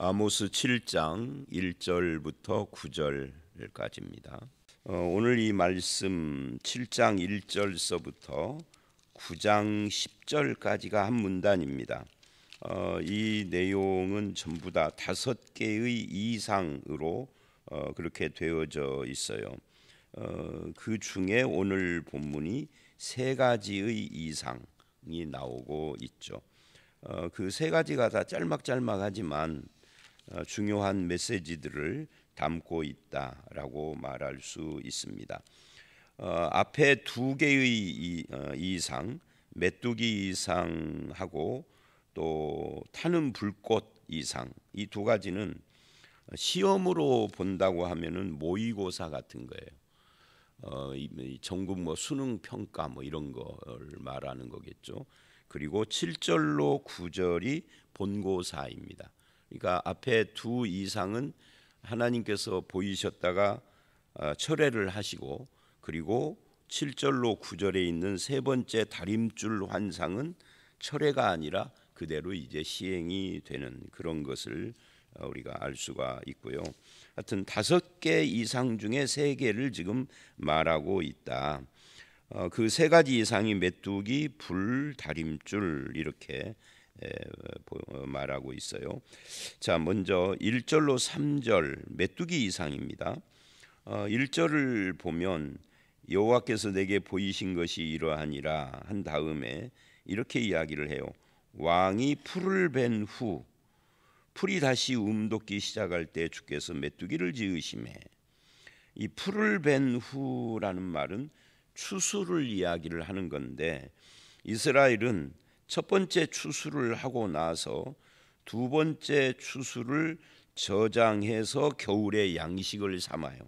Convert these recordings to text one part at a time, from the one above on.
아모스 7장 1절부터 9절까지입니다. 오늘 이 말씀 7장 1절서부터 9장 10절까지가 한 문단입니다. 이 내용은 전부 다 5개의 이상으로 그렇게 되어져 있어요. 그 중에 오늘 본문이 3가지의 이상이 나오고 있죠. 그 3가지가 다 짤막짤막하지만 중요한 메시지들을 담고 있다라고 말할 수 있습니다. 앞에 2개의 이상, 메뚜기 이상하고 또 타는 불꽃 이상, 이 2가지는 시험으로 본다고 하면은 모의고사 같은 거예요. 전국 수능 평가 이런 걸 말하는 거겠죠. 그리고 7절로 9절이 본고사입니다. 그러니까 앞에 2 이상은 하나님께서 보이셨다가 철회를 하시고, 그리고 7절로 9절에 있는 3번째 다림줄 환상은 철회가 아니라 그대로 이제 시행이 되는 그런 것을 우리가 알 수가 있고요. 하여튼 5개 이상 중에 3개를 지금 말하고 있다. 그 3가지 이상이 메뚜기, 불, 다림줄 이렇게 말하고 있어요. 자, 먼저 1절로 3절 메뚜기 이상입니다. 1절을 보면 여호와께서 내게 보이신 것이 이러하니라 한 다음에 이렇게 이야기를 해요. 왕이 풀을 벤 후 풀이 다시 움돋기 시작할 때 주께서 메뚜기를 지으시매. 이 풀을 벤 후라는 말은 추수를 이야기를 하는 건데, 이스라엘은 첫 번째 추수를 하고 나서 2번째 추수를 저장해서 겨울에 양식을 삼아요.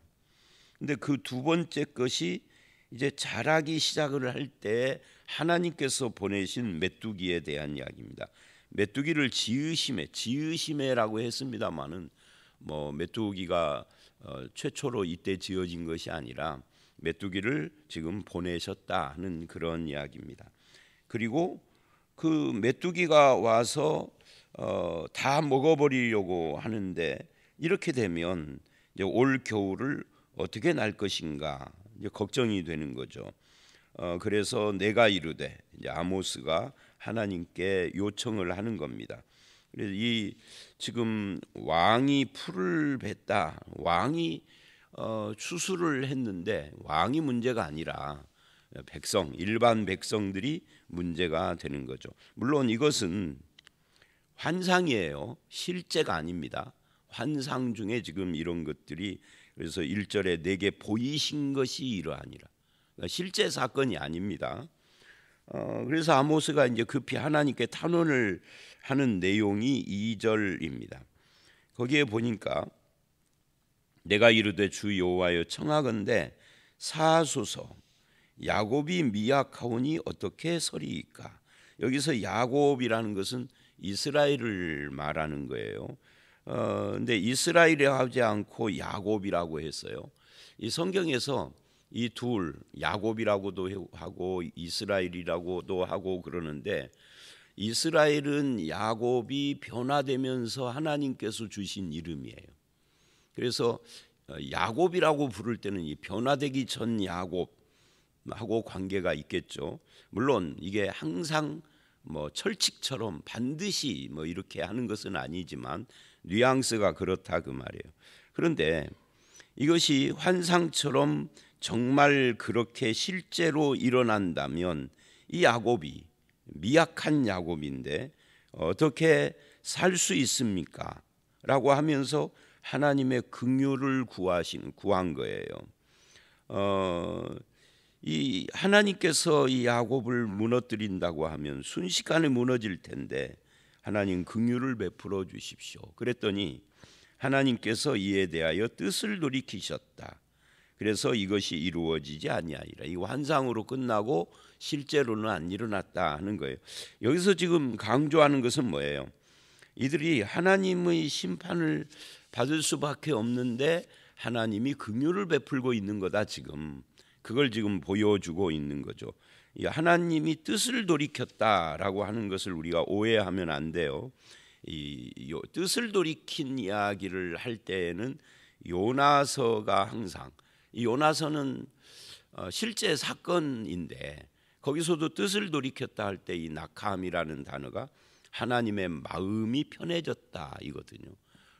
근데 그 2번째 것이 이제 자라기 시작을 할 때 하나님께서 보내신 메뚜기에 대한 이야기입니다. 메뚜기를 지으시매라고 했습니다만은 메뚜기가 최초로 이때 지어진 것이 아니라 메뚜기를 지금 보내셨다는 그런 이야기입니다. 그리고 그 메뚜기가 와서 다 먹어버리려고 하는데, 이렇게 되면 이제 올 겨울을 어떻게 날 것인가 이제 걱정이 되는 거죠. 그래서 내가 이르되, 이제 아모스가 하나님께 요청을 하는 겁니다. 그래서 이 지금 왕이 풀을 뱄다, 왕이 추수를 했는데 왕이 문제가 아니라 일반 백성들이 문제가 되는 거죠. 물론 이것은 환상이에요. 실제가 아닙니다. 환상 중에 지금 이런 것들이, 그래서 1절에 내게 보이신 것이 이러하니라, 그러니까 실제 사건이 아닙니다. 그래서 아모스가 이제 급히 하나님께 탄원을 하는 내용이 2절입니다. 거기에 보니까 내가 이르되 주 여호와여 청하건대 사하소서, 야곱이 미약하오니 어떻게 서리이까. 여기서 야곱이라는 것은 이스라엘을 말하는 거예요. 근데 이스라엘이 하지 않고 야곱이라고 했어요. 이 성경에서 이 둘, 야곱이라고도 하고 이스라엘이라고도 하고 그러는데, 이스라엘은 야곱이 변화되면서 하나님께서 주신 이름이에요. 그래서 야곱이라고 부를 때는 이 변화되기 전 야곱하고 관계가 있겠죠. 물론 이게 항상 철칙처럼 반드시 이렇게 하는 것은 아니지만 뉘앙스가 그렇다 그 말이에요. 그런데 이것이 환상처럼 정말 그렇게 실제로 일어난다면 이 야곱이 미약한 야곱인데 어떻게 살 수 있습니까? 라고 하면서 하나님의 긍휼을 구한 거예요. 이 하나님께서 이 야곱을 무너뜨린다고 하면 순식간에 무너질 텐데 하나님 긍휼을 베풀어 주십시오. 그랬더니 하나님께서 이에 대하여 뜻을 돌이키셨다. 그래서 이것이 이루어지지 아니하리라. 이 환상으로 끝나고 실제로는 안 일어났다 하는 거예요. 여기서 지금 강조하는 것은 뭐예요? 이들이 하나님의 심판을 받을 수밖에 없는데 하나님이 긍휼을 베풀고 있는 거다. 지금 그걸 지금 보여주고 있는 거죠. 하나님이 뜻을 돌이켰다라고 하는 것을 우리가 오해하면 안 돼요. 뜻을 돌이킨 이야기를 할 때에는 요나서가 항상 이 요나서는 실제 사건인데 거기서도 뜻을 돌이켰다 할 때 이 낙함이라는 단어가 하나님의 마음이 편해졌다 이거든요.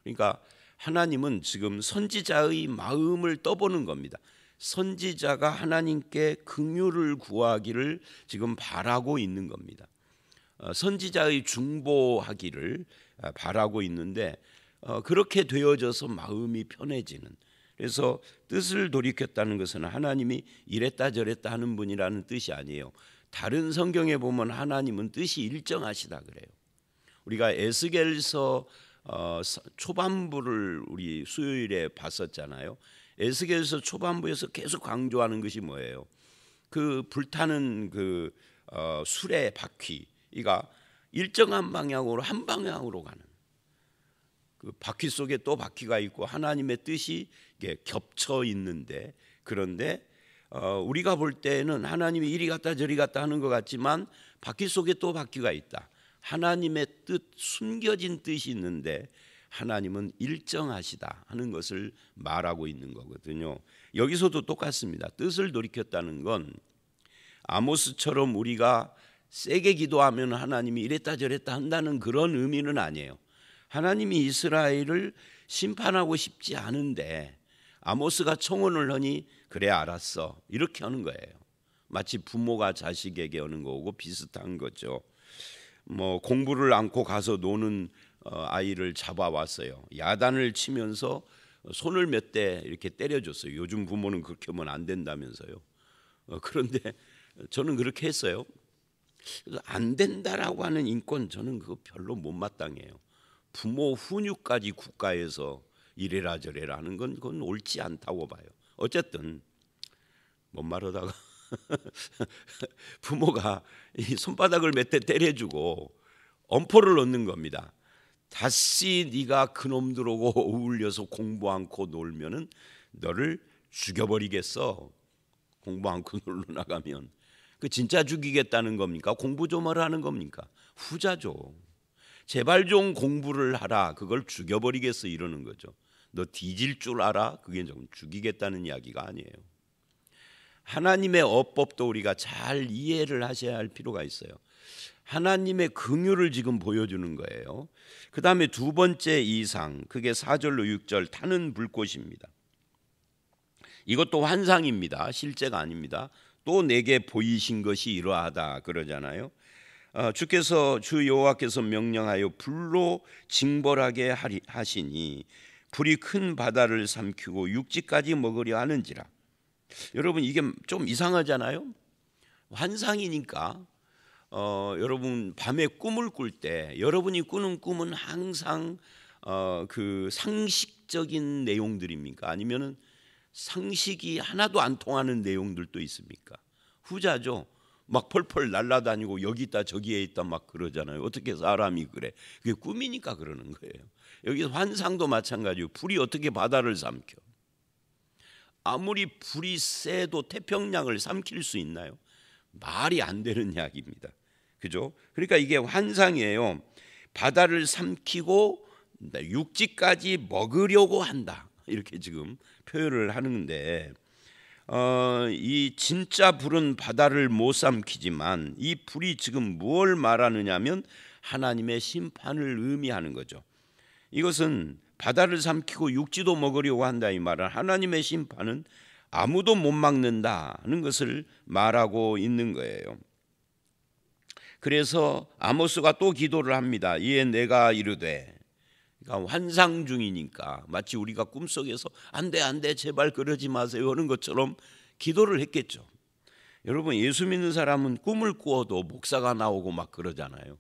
그러니까 하나님은 지금 선지자의 마음을 떠보는 겁니다. 선지자가 하나님께 긍휼을 구하기를 지금 바라고 있는 겁니다. 선지자의 중보하기를 바라고 있는데 그렇게 되어져서 마음이 편해지는. 그래서 뜻을 돌이켰다는 것은 하나님이 이랬다 저랬다 하는 분이라는 뜻이 아니에요. 다른 성경에 보면 하나님은 뜻이 일정하시다 그래요. 우리가 에스겔서 초반부를 우리 수요일에 봤었잖아요. 에스겔서 초반부에서 계속 강조하는 것이 뭐예요? 그 불타는 그 수레 바퀴가 일정한 방향으로 한 방향으로 가는 그 바퀴 속에 또 바퀴가 있고 하나님의 뜻이 이게 겹쳐 있는데 그런데 우리가 볼 때는 하나님이 이리 갔다 저리 갔다 하는 것 같지만 바퀴 속에 또 바퀴가 있다. 하나님의 뜻, 숨겨진 뜻이 있는데 하나님은 일정하시다 하는 것을 말하고 있는 거거든요. 여기서도 똑같습니다. 뜻을 돌이켰다는 건 아모스처럼 우리가 세게 기도하면 하나님이 이랬다 저랬다 한다는 그런 의미는 아니에요. 하나님이 이스라엘을 심판하고 싶지 않은데 아모스가 청혼을 하니 그래 알았어 이렇게 하는 거예요. 마치 부모가 자식에게 하는 거고 비슷한 거죠. 뭐 공부를 않고 가서 노는 아이를 잡아왔어요. 야단을 치면서 손을 몇 대 이렇게 때려줬어요. 요즘 부모는 그렇게 하면 안 된다면서요. 그런데 저는 그렇게 했어요. 안 된다라고 하는 인권 저는 그거 별로 못마땅해요. 부모 훈육까지 국가에서 이래라 저래라 하는 건 그건 옳지 않다고 봐요. 어쨌든 뭔 말하다가 부모가 이 손바닥을 몇 대 때려주고 엄포를 얻는 겁니다. 다시 네가 그놈들하고 어울려서 공부 않고 놀면은 너를 죽여버리겠어. 공부 않고 놀러 나가면 그 진짜 죽이겠다는 겁니까? 공부 좀 하라는 겁니까? 후자죠. 제발 좀 공부를 하라. 그걸 죽여버리겠어 이러는 거죠. 너 뒤질 줄 알아? 그게 좀 죽이겠다는 이야기가 아니에요. 하나님의 어법도 우리가 잘 이해를 하셔야 할 필요가 있어요. 하나님의 긍휼을 지금 보여주는 거예요. 그 다음에 두 번째 이상, 그게 4절로 6절 타는 불꽃입니다. 이것도 환상입니다. 실제가 아닙니다. 또 내게 보이신 것이 이러하다 그러잖아요. 주께서 주 여호와께서 명령하여 불로 징벌하게 하시니 불이 큰 바다를 삼키고 육지까지 먹으려 하는지라. 여러분 이게 좀 이상하잖아요. 환상이니까 여러분 밤에 꿈을 꿀 때 여러분이 꾸는 꿈은 항상 그 상식적인 내용들입니까? 아니면은 상식이 하나도 안 통하는 내용들도 있습니까? 후자죠. 막 펄펄 날아다니고 여기 있다 저기에 있다 막 그러잖아요. 어떻게 사람이 그래? 그게 꿈이니까 그러는 거예요. 여기 환상도 마찬가지고 불이 어떻게 바다를 삼켜? 아무리 불이 세도 태평양을 삼킬 수 있나요? 말이 안 되는 이야기입니다. 그죠? 그러니까 이게 환상이에요. 바다를 삼키고 육지까지 먹으려고 한다. 이렇게 지금 표현을 하는데 이 진짜 불은 바다를 못 삼키지만 이 불이 지금 무엇을 말하느냐면 하나님의 심판을 의미하는 거죠. 이것은 바다를 삼키고 육지도 먹으려고 한다 이 말은 하나님의 심판은 아무도 못 막는다는 것을 말하고 있는 거예요. 그래서 아모스가 또 기도를 합니다. 이에 내가 이르되, 그러니까 환상 중이니까 마치 우리가 꿈속에서 안 돼 제발 그러지 마세요 하는 것처럼 기도를 했겠죠. 여러분 예수 믿는 사람은 꿈을 꾸어도 목사가 나오고 막 그러잖아요.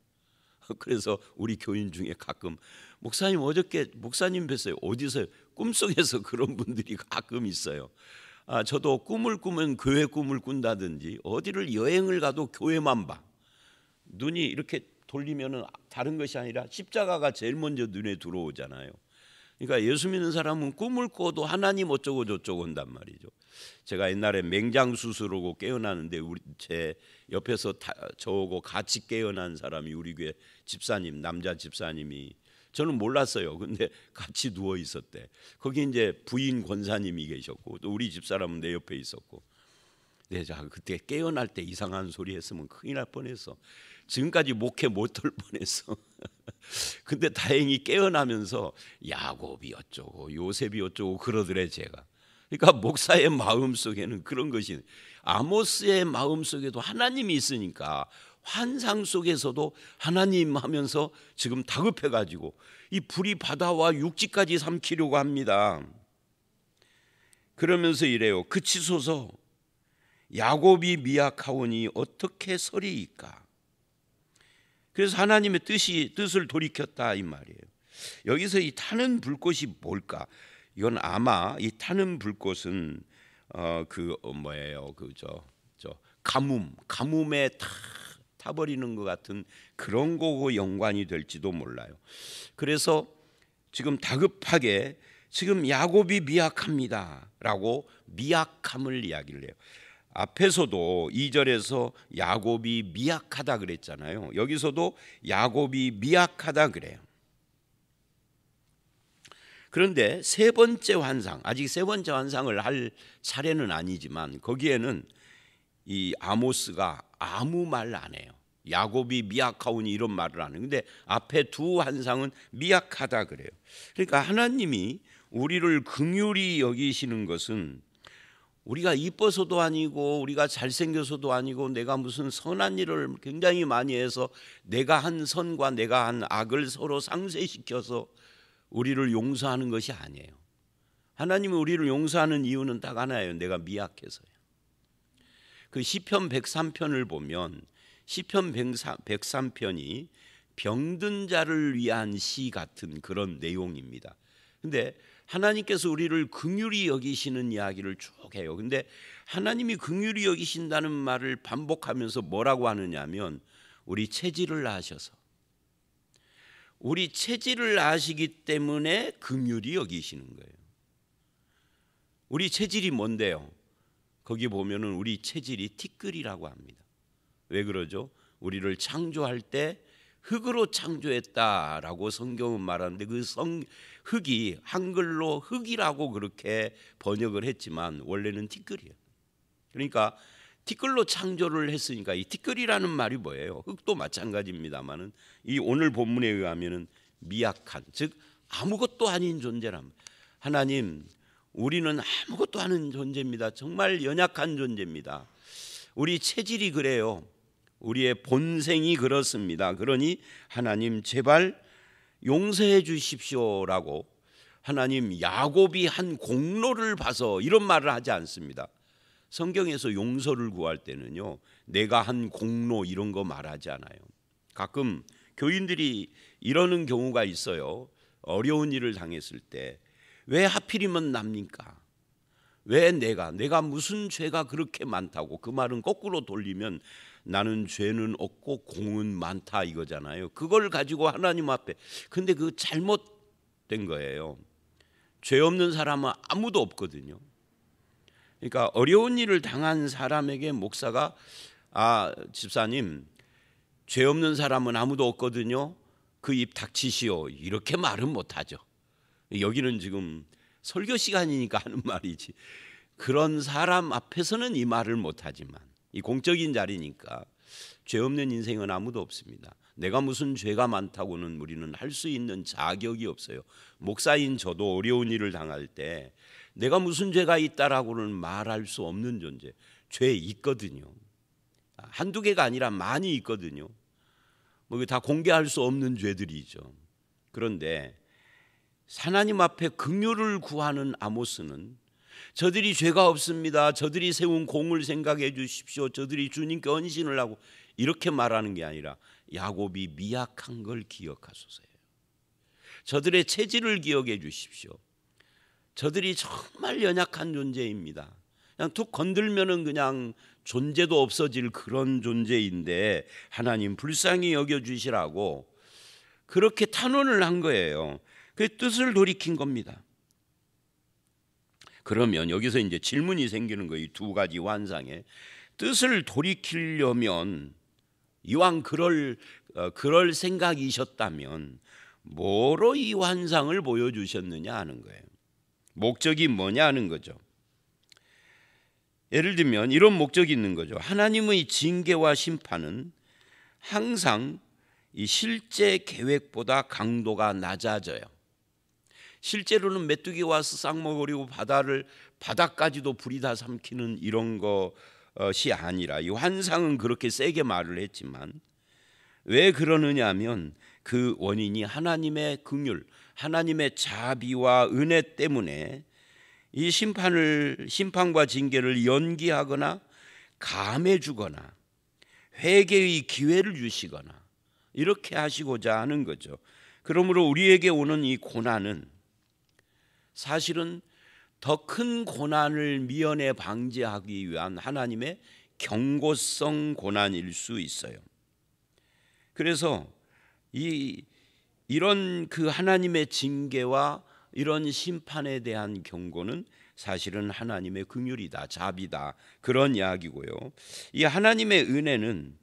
그래서 우리 교인 중에 가끔 목사님 어저께 목사님 뵀어요. 어디서요? 꿈속에서 그런 분들이 가끔 있어요. 저도 꿈을 꾸면 교회 꿈을 꾼다든지 어디를 여행을 가도 교회만 봐. 눈이 이렇게 돌리면은 다른 것이 아니라 십자가가 제일 먼저 눈에 들어오잖아요. 그러니까 예수 믿는 사람은 꿈을 꿔도 하나님 어쩌고 저쩌고 한단 말이죠. 제가 옛날에 맹장 수술하고 깨어나는데 제 옆에서 저하고 같이 깨어난 사람이 우리 교회 집사님, 남자 집사님이 저는 몰랐어요. 근데 같이 누워 있었대. 거기 이제 부인 권사님이 계셨고 또 우리 집사람은 내 옆에 있었고. 자 그때 깨어날 때 이상한 소리 했으면 큰일 날 뻔했어. 지금까지 목회 못할 뻔했어. 근데 다행히 깨어나면서 야곱이 어쩌고 요셉이 어쩌고 그러더래 제가. 그러니까 목사의 마음속에는 그런 것이, 아모스의 마음속에도 하나님이 있으니까 환상 속에서도 하나님 하면서 지금 다급해가지고 이 불이 바다와 육지까지 삼키려고 합니다. 그러면서 이래요. 그치소서, 야곱이 미약하오니 어떻게 서리이까. 그래서 하나님의 뜻을 돌이켰다 이 말이에요. 여기서 이 타는 불꽃이 뭘까? 이건 아마 이 타는 불꽃은 가뭄에 타버리는 것 같은 그런 거고 연관이 될지도 몰라요. 그래서 지금 다급하게 지금 야곱이 미약합니다라고 미약함을 이야기를 해요. 앞에서도 2절에서 야곱이 미약하다 그랬잖아요. 여기서도 야곱이 미약하다 그래요. 그런데 세 번째 환상, 아직 세 번째 환상을 할 차례는 아니지만 거기에는 이 아모스가 아무 말 안 해요. 야곱이 미약하오니 이런 말을 안 해요. 근데 앞에 두 환상은 미약하다 그래요. 그러니까 하나님이 우리를 긍휼히 여기시는 것은 우리가 이뻐서도 아니고 우리가 잘생겨서도 아니고 내가 무슨 선한 일을 굉장히 많이 해서 내가 한 선과 내가 한 악을 서로 상쇄시켜서 우리를 용서하는 것이 아니에요. 하나님이 우리를 용서하는 이유는 딱 하나예요. 내가 미약해서요. 그 시편 103편을 보면 시편 103편이 병든 자를 위한 시 같은 그런 내용입니다. 근데 하나님께서 우리를 긍휼히 여기시는 이야기를 쭉 해요. 근데 하나님이 긍휼히 여기신다는 말을 반복하면서 뭐라고 하느냐면 우리 체질을 아셔서, 우리 체질을 아시기 때문에 긍휼히 여기시는 거예요. 우리 체질이 뭔데요? 거기 보면은 우리 체질이 티끌이라고 합니다. 왜 그러죠? 우리를 창조할 때 흙으로 창조했다라고 성경은 말하는데 그 흙이 한글로 흙이라고 그렇게 번역을 했지만 원래는 티끌이에요. 그러니까 티끌로 창조를 했으니까 이 티끌이라는 말이 뭐예요? 흙도 마찬가지입니다만은 이 오늘 본문에 의하면은 미약한, 즉 아무것도 아닌 존재랍니다. 하나님, 우리는 아무것도 아닌 존재입니다. 정말 연약한 존재입니다. 우리 체질이 그래요. 우리의 본생이 그렇습니다. 그러니 하나님 제발 용서해 주십시오라고 하나님 야곱이 한 공로를 봐서 이런 말을 하지 않습니다. 성경에서 용서를 구할 때는요, 내가 한 공로 이런 거 말하지 않아요. 가끔 교인들이 이러는 경우가 있어요. 어려운 일을 당했을 때 왜 하필이면 납니까? 왜 내가 무슨 죄가 그렇게 많다고. 그 말은 거꾸로 돌리면 나는 죄는 없고 공은 많다 이거잖아요. 그걸 가지고 하나님 앞에, 근데 그 잘못된 거예요. 죄 없는 사람은 아무도 없거든요. 그러니까 어려운 일을 당한 사람에게 목사가 집사님 죄 없는 사람은 아무도 없거든요. 그 입 닥치시오 이렇게 말은 못하죠. 여기는 지금 설교 시간이니까 하는 말이지, 그런 사람 앞에서는 이 말을 못하지만 이 공적인 자리니까 죄 없는 인생은 아무도 없습니다. 내가 무슨 죄가 많다고는 우리는 할 수 있는 자격이 없어요. 목사인 저도 어려운 일을 당할 때 내가 무슨 죄가 있다라고는 말할 수 없는 존재, 죄 있거든요. 한두 개가 아니라 많이 있거든요. 뭐 다 공개할 수 없는 죄들이죠. 그런데 하나님 앞에 긍휼을 구하는 아모스는 저들이 죄가 없습니다. 저들이 세운 공을 생각해 주십시오. 저들이 주님께 헌신을 하고 이렇게 말하는 게 아니라 야곱이 미약한 걸 기억하소서요. 저들의 체질을 기억해 주십시오. 저들이 정말 연약한 존재입니다. 그냥 툭 건들면은 그냥 존재도 없어질 그런 존재인데 하나님 불쌍히 여겨주시라고 그렇게 탄원을 한 거예요. 그 뜻을 돌이킨 겁니다. 그러면 여기서 이제 질문이 생기는 거예요. 이 두 가지 환상에 뜻을 돌이키려면 이왕 그럴 생각이셨다면 뭐로 이 환상을 보여주셨느냐 하는 거예요. 목적이 뭐냐 하는 거죠. 예를 들면 이런 목적이 있는 거죠. 하나님의 징계와 심판은 항상 이 실제 계획보다 강도가 낮아져요. 실제로는 메뚜기 와서 싹 먹으려고 바다까지도 불이 다 삼키는 이런 것이 아니라, 이 환상은 그렇게 세게 말을 했지만 왜 그러느냐 하면 그 원인이 하나님의 긍휼, 하나님의 자비와 은혜 때문에 이 심판과 징계를 연기하거나 감해 주거나 회개의 기회를 주시거나 이렇게 하시고자 하는 거죠. 그러므로 우리에게 오는 이 고난은 사실은 더 큰 고난을 미연에 방지하기 위한 하나님의 경고성 고난일 수 있어요. 그래서 이런 그 하나님의 징계와 이런 심판에 대한 경고는 사실은 하나님의 긍휼이다, 자비다, 그런 이야기고요. 이 하나님의 은혜는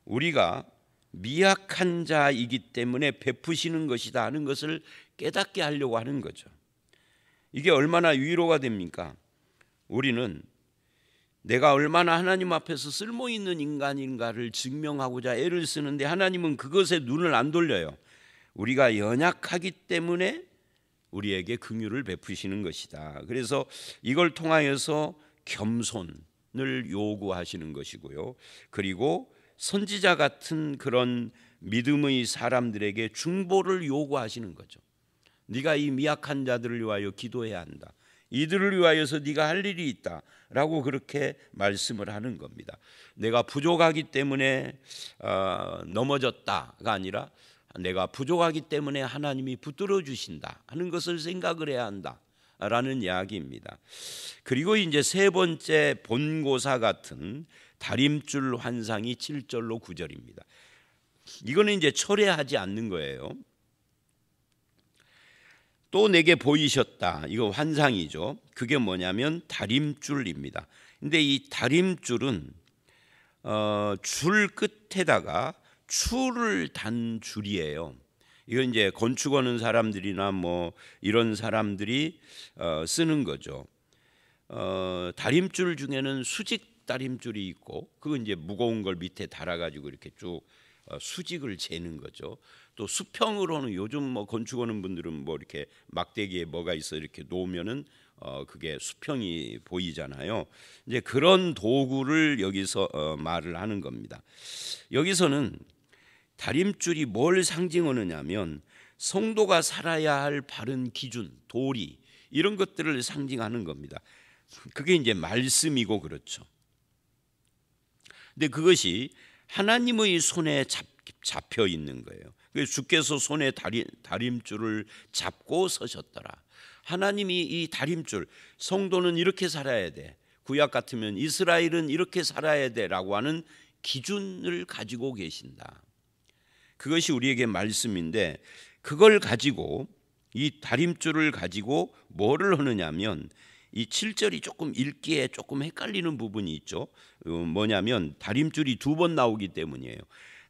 우리가 미약한 자이기 때문에 베푸시는 것이다 하는 것을 깨닫게 하려고 하는 거죠. 이게 얼마나 위로가 됩니까? 우리는 내가 얼마나 하나님 앞에서 쓸모있는 인간인가를 증명하고자 애를 쓰는데 하나님은 그것에 눈을 안 돌려요. 우리가 연약하기 때문에 우리에게 긍휼을 베푸시는 것이다. 그래서 이걸 통하여서 겸손을 요구하시는 것이고요. 그리고 선지자 같은 그런 믿음의 사람들에게 중보를 요구하시는 거죠. 네가 이 미약한 자들을 위하여 기도해야 한다. 이들을 위하여서 네가 할 일이 있다라고 그렇게 말씀을 하는 겁니다. 내가 부족하기 때문에 넘어졌다가 아니라 내가 부족하기 때문에 하나님이 붙들어 주신다 하는 것을 생각을 해야 한다라는 이야기입니다. 그리고 이제 세 번째 본고사 같은 다림줄 환상이 7절로 9절입니다. 이거는 이제 철회하지 않는 거예요. 또 내게 보이셨다. 이거 환상이죠. 그게 뭐냐면 다림줄입니다. 근데 이 다림줄은 줄 끝에다가 추를 단 줄이에요. 이건 이제 건축하는 사람들이나 뭐 이런 사람들이 쓰는 거죠. 다림줄 중에는 수직 다림줄이 있고, 그건 이제 무거운 걸 밑에 달아가지고 이렇게 쭉 수직을 재는 거죠. 또 수평으로는 요즘 뭐 건축하는 분들은 뭐 이렇게 막대기에 뭐가 있어 이렇게 놓으면은 그게 수평이 보이잖아요. 이제 그런 도구를 여기서 말을 하는 겁니다. 여기서는 다림줄이 뭘 상징하느냐면 성도가 살아야 할 바른 기준, 도리 이런 것들을 상징하는 겁니다. 그게 이제 말씀이고 그렇죠. 근데 그것이 하나님의 손에 잡혀 있는 거예요. 그래서 주께서 손에 다림줄을 잡고 서셨더라. 하나님이 이 다림줄, 성도는 이렇게 살아야 돼, 구약 같으면 이스라엘은 이렇게 살아야 돼라고 하는 기준을 가지고 계신다. 그것이 우리에게 말씀인데, 그걸 가지고 이 다림줄을 가지고 뭐를 하느냐면, 이 7절이 조금 읽기에 조금 헷갈리는 부분이 있죠. 뭐냐면 다림줄이 두 번 나오기 때문이에요.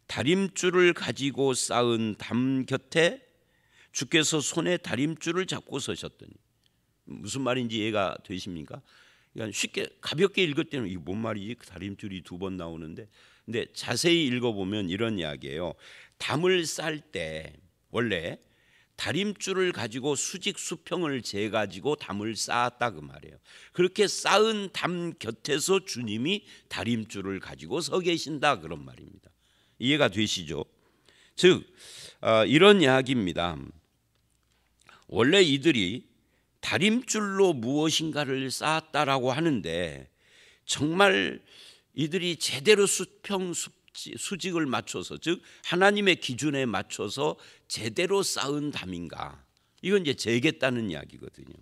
다림줄을 가지고 쌓은 담 곁에 주께서 손에 다림줄을 잡고 서셨더니, 무슨 말인지 이해가 되십니까? 그러니까 쉽게 가볍게 읽을 때는 이게 뭔 말이지? 다림줄이 두 번 나오는데, 근데 자세히 읽어보면 이런 이야기예요. 담을 쌓을 때 원래 다림줄을 가지고 수직 수평을 재가지고 담을 쌓았다 그 말이에요. 그렇게 쌓은 담 곁에서 주님이 다림줄을 가지고 서 계신다 그런 말입니다. 이해가 되시죠? 즉 이런 이야기입니다. 원래 이들이 다림줄로 무엇인가를 쌓았다라고 하는데, 정말 이들이 제대로 수직을 맞춰서, 즉 하나님의 기준에 맞춰서 제대로 쌓은 담인가, 이건 이제 재겠다는 이야기거든요.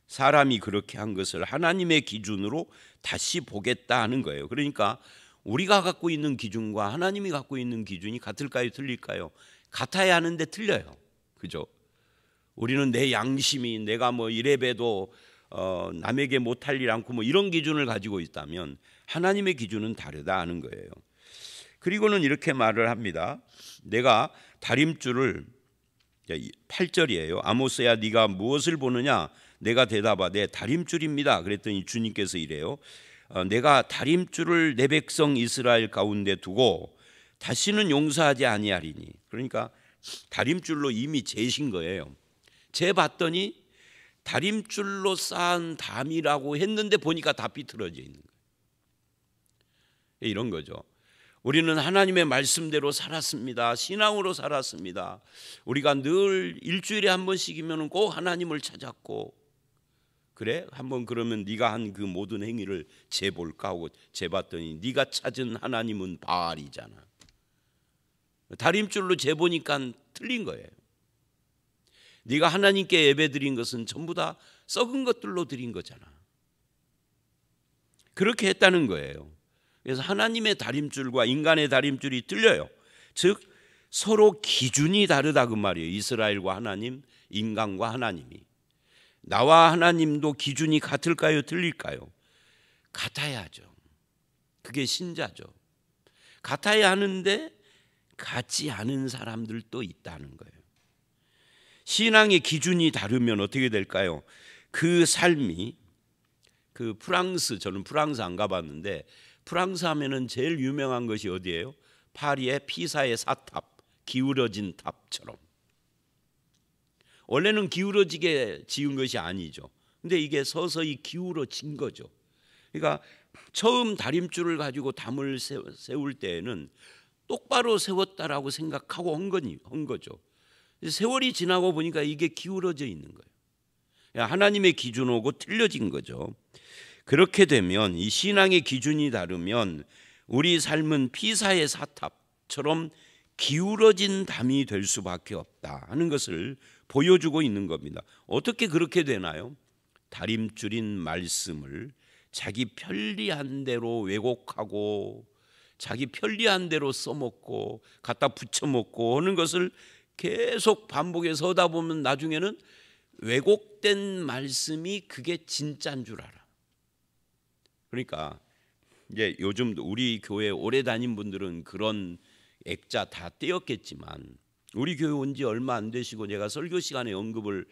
사람이 그렇게 한 것을 하나님의 기준으로 다시 보겠다 하는 거예요. 그러니까 우리가 갖고 있는 기준과 하나님이 갖고 있는 기준이 같을까요, 틀릴까요? 같아야 하는데 틀려요. 그죠? 우리는 내 양심이 내가 뭐 이래봬도 남에게 못할 일 않고 뭐 이런 기준을 가지고 있다면 하나님의 기준은 다르다 하는 거예요. 그리고는 이렇게 말을 합니다. 내가 다림줄을 8절이에요. 아모스야 네가 무엇을 보느냐? 내가 대답하되 다림줄입니다. 그랬더니 주님께서 이래요. 내가 다림줄을 내 백성 이스라엘 가운데 두고 다시는 용서하지 아니하리니. 그러니까 다림줄로 이미 재신 거예요. 재봤더니 다림줄로 쌓은 담이라고 했는데 보니까 다 비틀어져 있는 거예요. 이런 거죠. 우리는 하나님의 말씀대로 살았습니다. 신앙으로 살았습니다. 우리가 늘 일주일에 한 번씩이면 꼭 하나님을 찾았고, 그래? 한번 그러면 네가 한 그 모든 행위를 재볼까 하고 재봤더니 네가 찾은 하나님은 바알이잖아. 다림줄로 재보니까 틀린 거예요. 네가 하나님께 예배드린 것은 전부 다 썩은 것들로 드린 거잖아. 그렇게 했다는 거예요. 그래서 하나님의 다림줄과 인간의 다림줄이 틀려요. 즉 서로 기준이 다르다 그 말이에요. 이스라엘과 하나님, 인간과 하나님이. 나와 하나님도 기준이 같을까요? 틀릴까요? 같아야죠. 그게 신자죠. 같아야 하는데 같지 않은 사람들도 있다는 거예요. 신앙의 기준이 다르면 어떻게 될까요? 그 삶이 저는 프랑스 안 가봤는데 프랑스 하면은 제일 유명한 것이 어디예요? 파리의 피사의 사탑, 기울어진 탑처럼. 원래는 기울어지게 지은 것이 아니죠. 근데 이게 서서히 기울어진 거죠. 그러니까 처음 다림줄을 가지고 담을 세울 때에는 똑바로 세웠다라고 생각하고 한 거죠. 세월이 지나고 보니까 이게 기울어져 있는 거예요. 하나님의 기준하고 틀려진 거죠. 그렇게 되면 이 신앙의 기준이 다르면 우리 삶은 피사의 사탑처럼 기울어진 담이 될 수밖에 없다 하는 것을 보여주고 있는 겁니다. 어떻게 그렇게 되나요? 다림줄인 말씀을 자기 편리한 대로 왜곡하고 자기 편리한 대로 써먹고 갖다 붙여먹고 하는 것을 계속 반복해서 하다 보면 나중에는 왜곡된 말씀이 그게 진짜인 줄 알아. 그러니까 이제 요즘 우리 교회 오래 다닌 분들은 그런 액자 다 떼었겠지만 우리 교회 온 지 얼마 안 되시고 제가 설교 시간에 언급을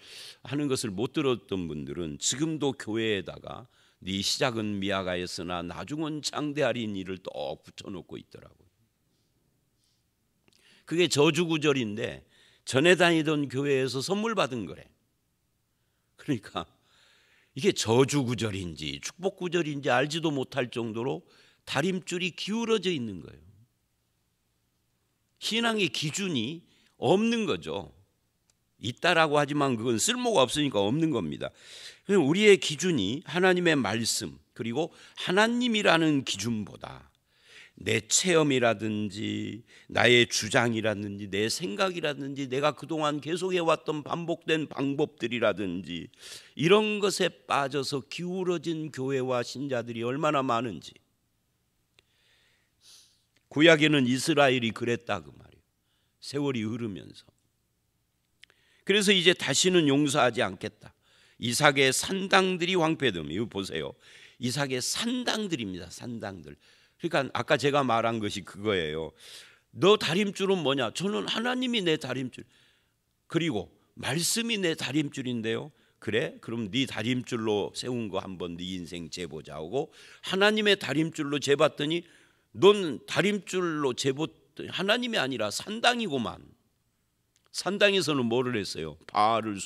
하는 것을 못 들었던 분들은 지금도 교회에다가 네 시작은 미아가였으나 나중은 창대하리인 이를 또 붙여놓고 있더라고요. 그게 저주구절인데 전에 다니던 교회에서 선물 받은 거래. 그러니까 이게 저주구절인지 축복구절인지 알지도 못할 정도로 다림줄이 기울어져 있는 거예요. 신앙의 기준이 없는 거죠. 있다라고 하지만 그건 쓸모가 없으니까 없는 겁니다. 우리의 기준이 하나님의 말씀 그리고 하나님이라는 기준보다 내 체험이라든지 나의 주장이라든지 내 생각이라든지 내가 그동안 계속해왔던 반복된 방법들이라든지 이런 것에 빠져서 기울어진 교회와 신자들이 얼마나 많은지. 구약에는 이스라엘이 그랬다 그 말이에요. 세월이 흐르면서. 그래서 이제 다시는 용서하지 않겠다. 이삭의 산당들이 황폐됨. 이거 보세요. 이삭의 산당들입니다. 산당들. 그러니까 아까 제가 말한 것이 그거예요. 너 다림줄은 뭐냐? 저는 하나님이 내 다림줄. 그리고 말씀이 내 다림줄인데요. 그래? 그럼 네 다림줄로 세운 거 한번 네 인생 재보자 하고 하나님의 다림줄로 재봤더니 넌 다림줄로 재봤더니 하나님이 아니라 산당이고만. 산당에서는 뭐를 했어요? 바알을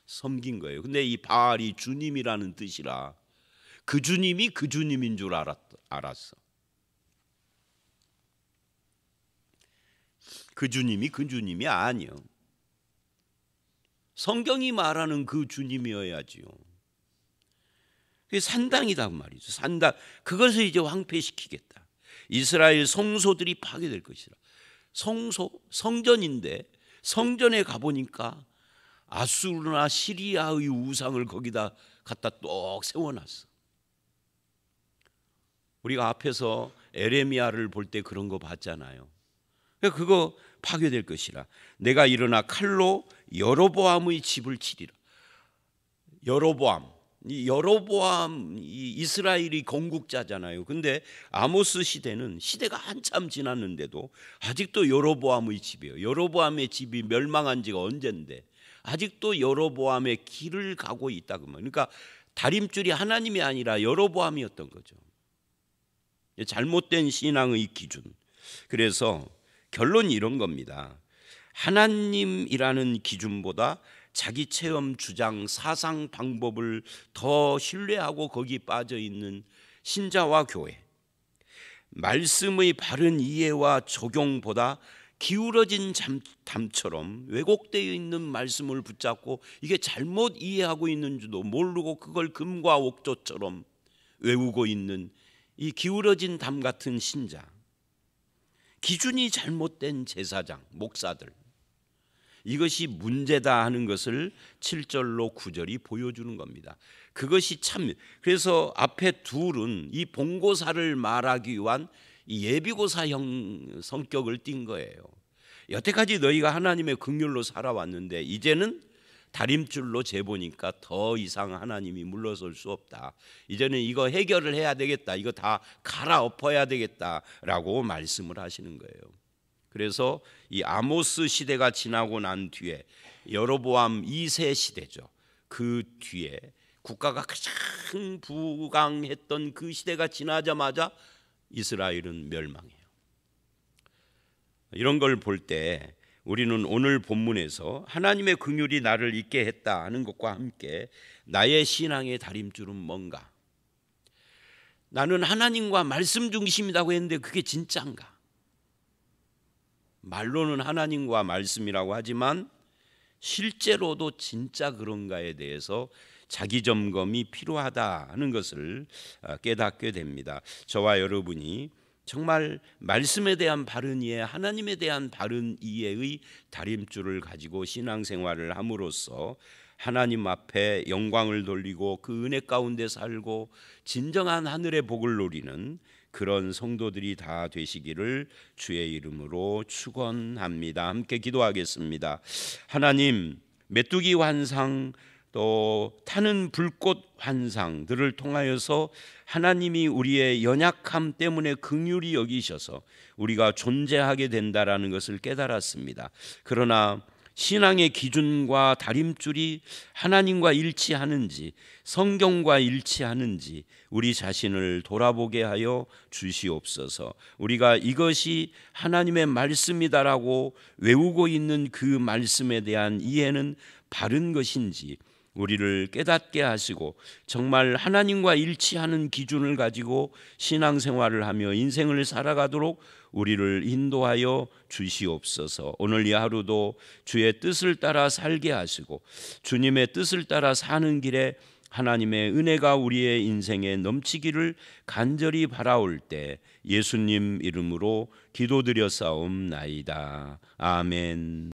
섬긴 거예요. 근데 이 바알이 주님이라는 뜻이라 그 주님이 그 주님인 줄 알았어. 그 주님이 그 주님이 아니요. 성경이 말하는 그 주님이어야지요. 그게 산당이다 말이죠. 산당. 그것을 이제 황폐시키겠다. 이스라엘 성소들이 파괴될 것이라. 성전인데 성전에 가보니까 아수르나 시리아의 우상을 거기다 갖다 똑 세워놨어. 우리가 앞에서 에레미야를 볼 때 그런 거 봤잖아요. 그거 파괴될 것이라. 내가 일어나 칼로 여로보암의 집을 치리라. 여로보암. 이 여로보암 이스라엘이 건국자잖아요. 근데 아모스 시대는 시대가 한참 지났는데도 아직도 여로보암의 집이에요. 여로보암의 집이 멸망한 지가 언젠데 아직도 여로보암의 길을 가고 있다 그 말. 그러니까 다림줄이 하나님이 아니라 여로보암이었던 거죠. 잘못된 신앙의 기준. 그래서 결론이 이런 겁니다. 하나님이라는 기준보다 자기 체험, 주장, 사상, 방법을 더 신뢰하고 거기 빠져 있는 신자와 교회, 말씀의 바른 이해와 적용보다 기울어진 담처럼 왜곡되어 있는 말씀을 붙잡고 이게 잘못 이해하고 있는 줄도 모르고 그걸 금과 옥조처럼 외우고 있는 이 기울어진 담 같은 신자, 기준이 잘못된 제사장, 목사들, 이것이 문제다 하는 것을 7절로 9절이 보여주는 겁니다. 그것이 참, 그래서 앞에 둘은 이 본고사를 말하기 위한 이 예비고사형 성격을 띈 거예요. 여태까지 너희가 하나님의 긍휼로 살아왔는데 이제는 다림줄로 재보니까 더 이상 하나님이 물러설 수 없다. 이제는 이거 해결을 해야 되겠다. 이거 다 갈아엎어야 되겠다라고 말씀을 하시는 거예요. 그래서 이 아모스 시대가 지나고 난 뒤에 여로보암 2세 시대죠. 그 뒤에 국가가 가장 부강했던 그 시대가 지나자마자 이스라엘은 멸망해요. 이런 걸 볼 때 우리는 오늘 본문에서 하나님의 긍휼이 나를 있게 했다 하는 것과 함께 나의 신앙의 다림줄은 뭔가? 나는 하나님과 말씀 중심이라고 했는데 그게 진짜인가? 말로는 하나님과 말씀이라고 하지만 실제로도 진짜 그런가에 대해서 자기 점검이 필요하다 하는 것을 깨닫게 됩니다. 저와 여러분이 정말 말씀에 대한 바른 이해, 하나님에 대한 바른 이해의 다림줄을 가지고 신앙생활을 함으로써 하나님 앞에 영광을 돌리고 그 은혜 가운데 살고 진정한 하늘의 복을 누리는 그런 성도들이 다 되시기를 주의 이름으로 축원합니다. 함께 기도하겠습니다. 하나님, 메뚜기 환상 또 타는 불꽃 환상들을 통하여서 하나님이 우리의 연약함 때문에 긍휼히 여기셔서 우리가 존재하게 된다라는 것을 깨달았습니다. 그러나 신앙의 기준과 다림줄이 하나님과 일치하는지 성경과 일치하는지 우리 자신을 돌아보게 하여 주시옵소서. 우리가 이것이 하나님의 말씀이다라고 외우고 있는 그 말씀에 대한 이해는 바른 것인지 우리를 깨닫게 하시고 정말 하나님과 일치하는 기준을 가지고 신앙생활을 하며 인생을 살아가도록 우리를 인도하여 주시옵소서. 오늘 이 하루도 주의 뜻을 따라 살게 하시고 주님의 뜻을 따라 사는 길에 하나님의 은혜가 우리의 인생에 넘치기를 간절히 바라올 때 예수님 이름으로 기도드려 싸움나이다. 아멘.